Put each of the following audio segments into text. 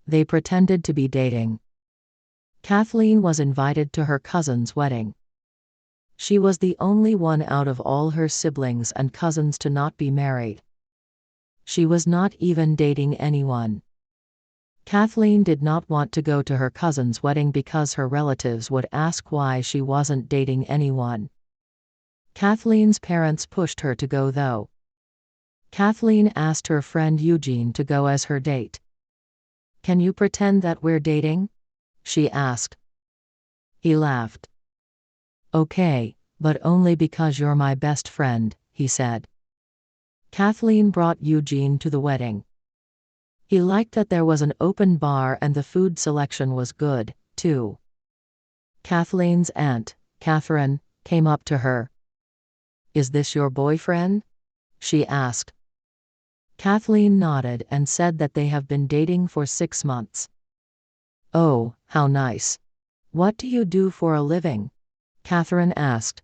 They pretended to be dating. Kathleen was invited to her cousin's wedding. She was the only one out of all her siblings and cousins to not be married. She was not even dating anyone. Kathleen did not want to go to her cousin's wedding because her relatives would ask why she wasn't dating anyone. Kathleen's parents pushed her to go though. Kathleen asked her friend Eugene to go as her date. "Can you pretend that we're dating?" she asked. He laughed. "Okay, but only because you're my best friend," he said. Kathleen brought Eugene to the wedding. He liked that there was an open bar and the food selection was good, too. Kathleen's aunt, Catherine, came up to her. "Is this your boyfriend?" she asked. Kathleen nodded and said that they have been dating for 6 months. "Oh, how nice. What do you do for a living?" Catherine asked.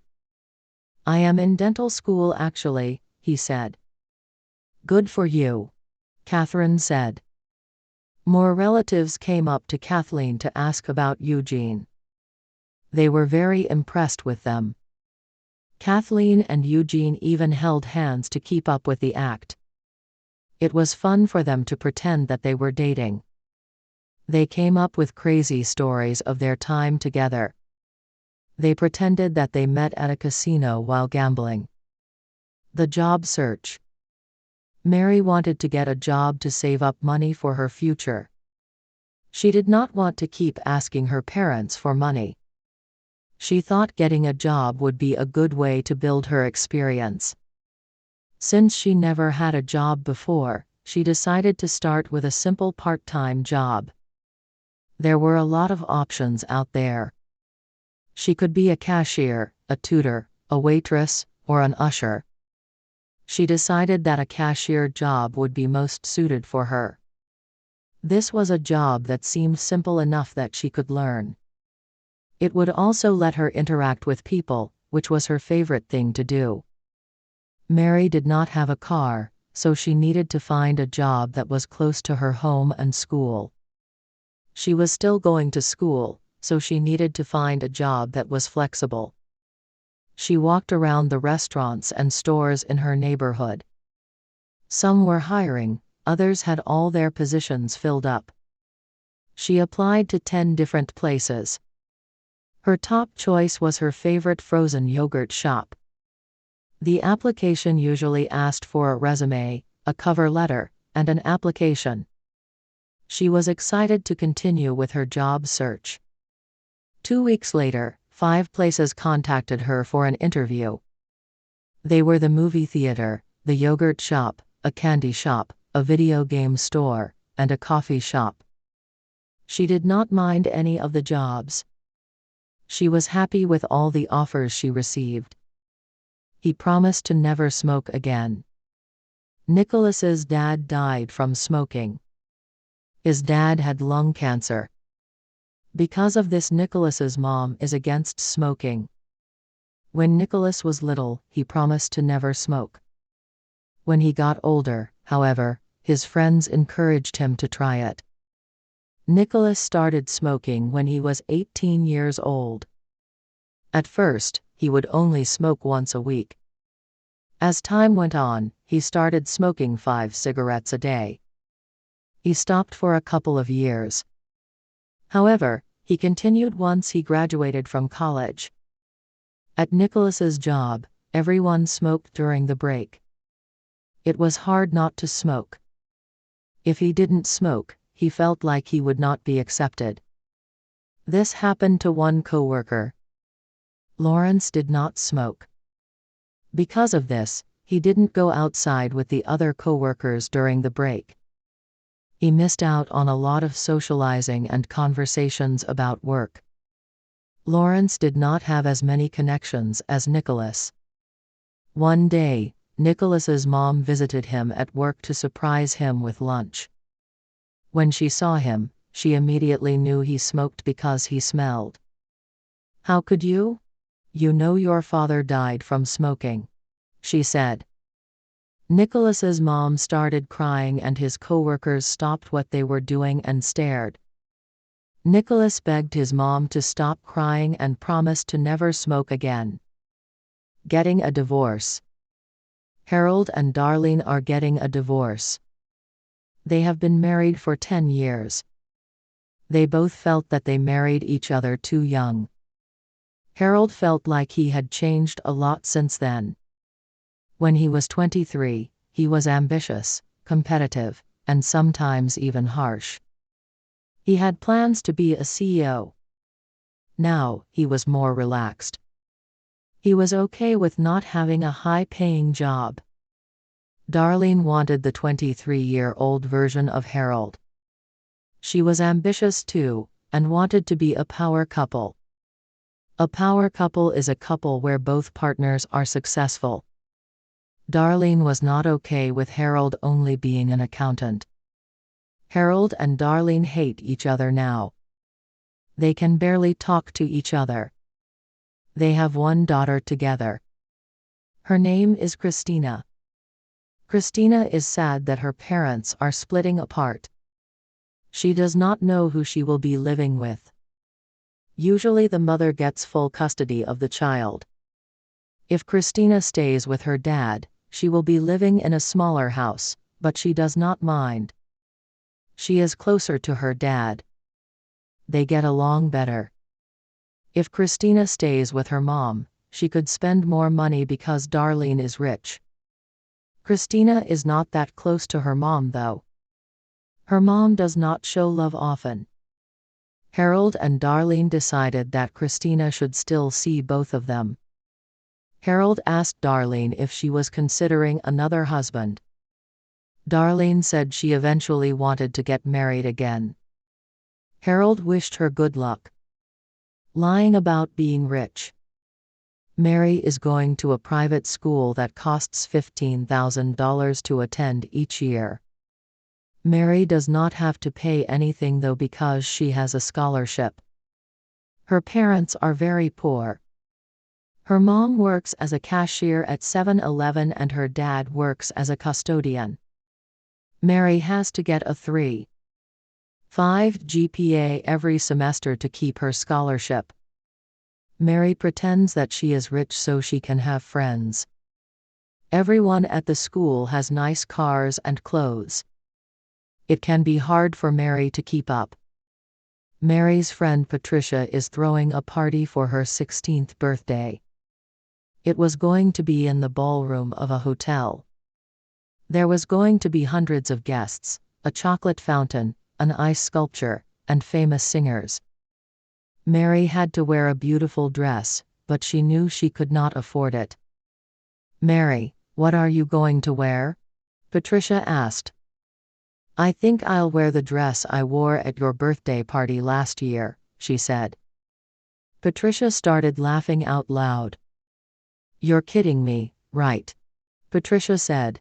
"I am in dental school actually," he said. "Good for you," Catherine said. More relatives came up to Kathleen to ask about Eugene. They were very impressed with them. Kathleen and Eugene even held hands to keep up with the act. It was fun for them to pretend that they were dating. They came up with crazy stories of their time together. They pretended that they met at a casino while gambling. The job search. Mary wanted to get a job to save up money for her future. She did not want to keep asking her parents for money. She thought getting a job would be a good way to build her experience. Since she never had a job before, she decided to start with a simple part-time job. There were a lot of options out there. She could be a cashier, a tutor, a waitress, or an usher. She decided that a cashier job would be most suited for her. This was a job that seemed simple enough that she could learn. It would also let her interact with people, which was her favorite thing to do. Mary did not have a car, so she needed to find a job that was close to her home and school. She was still going to school, so she needed to find a job that was flexible. She walked around the restaurants and stores in her neighborhood. Some were hiring, others had all their positions filled up. She applied to 10 different places. Her top choice was her favorite frozen yogurt shop. The application usually asked for a resume, a cover letter, and an application. She was excited to continue with her job search. 2 weeks later, 5 places contacted her for an interview. They were the movie theater, the yogurt shop, a candy shop, a video game store, and a coffee shop. She did not mind any of the jobs. She was happy with all the offers she received. He promised to never smoke again. Nicholas's dad died from smoking. His dad had lung cancer. Because of this, Nicholas's mom is against smoking. When Nicholas was little, he promised to never smoke. When he got older, however, his friends encouraged him to try it. Nicholas started smoking when he was 18 years old. At first, he would only smoke once a week. As time went on, he started smoking 5 cigarettes a day. He stopped for a couple of years. However, he continued once he graduated from college. At Nicholas's job, everyone smoked during the break. It was hard not to smoke. If he didn't smoke, he felt like he would not be accepted. This happened to one coworker. Lawrence did not smoke. Because of this, he didn't go outside with the other coworkers during the break. He missed out on a lot of socializing and conversations about work. Lawrence did not have as many connections as Nicholas. One day, Nicholas's mom visited him at work to surprise him with lunch. When she saw him, she immediately knew he smoked because he smelled. "How could you? You know your father died from smoking," she said. Nicholas's mom started crying and his coworkers stopped what they were doing and stared. Nicholas begged his mom to stop crying and promised to never smoke again. Getting a divorce. Harold and Darlene are getting a divorce. They have been married for 10 years. They both felt that they married each other too young. Harold felt like he had changed a lot since then. When he was 23, he was ambitious, competitive, and sometimes even harsh. He had plans to be a CEO. Now, he was more relaxed. He was okay with not having a high-paying job. Darlene wanted the 23-year-old version of Harold. She was ambitious too, and wanted to be a power couple. A power couple is a couple where both partners are successful. Darlene was not okay with Harold only being an accountant. Harold and Darlene hate each other now. They can barely talk to each other. They have one daughter together. Her name is Christina. Christina is sad that her parents are splitting apart. She does not know who she will be living with. Usually the mother gets full custody of the child. If Christina stays with her dad, she will be living in a smaller house, but she does not mind. She is closer to her dad. They get along better. If Christina stays with her mom, she could spend more money because Darlene is rich. Christina is not that close to her mom though. Her mom does not show love often. Harold and Darlene decided that Christina should still see both of them. Harold asked Darlene if she was considering another husband. Darlene said she eventually wanted to get married again. Harold wished her good luck. Lying about being rich. Mary is going to a private school that costs $15,000 to attend each year. Mary does not have to pay anything though because she has a scholarship. Her parents are very poor. Her mom works as a cashier at 7-Eleven and her dad works as a custodian. Mary has to get a 3.5 GPA every semester to keep her scholarship. Mary pretends that she is rich so she can have friends. Everyone at the school has nice cars and clothes. It can be hard for Mary to keep up. Mary's friend Patricia is throwing a party for her 16th birthday. It was going to be in the ballroom of a hotel. There was going to be hundreds of guests, a chocolate fountain, an ice sculpture, and famous singers. Mary had to wear a beautiful dress, but she knew she could not afford it. "Mary, what are you going to wear?" Patricia asked. "I think I'll wear the dress I wore at your birthday party last year," she said. Patricia started laughing out loud. "You're kidding me, right?" Patricia said.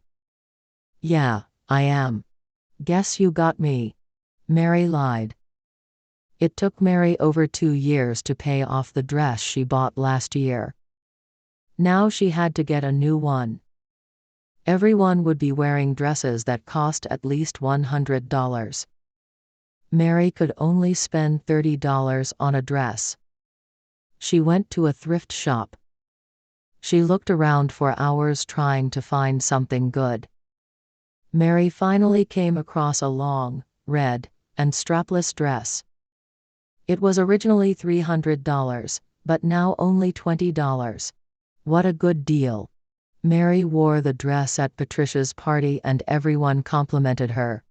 "Yeah, I am. Guess you got me." Mary lied. It took Mary over 2 years to pay off the dress she bought last year. Now she had to get a new one. Everyone would be wearing dresses that cost at least $100. Mary could only spend $30 on a dress. She went to a thrift shop. She looked around for hours trying to find something good. Mary finally came across a long, red, and strapless dress. It was originally $300, but now only $20. What a good deal. Mary wore the dress at Patricia's party and everyone complimented her.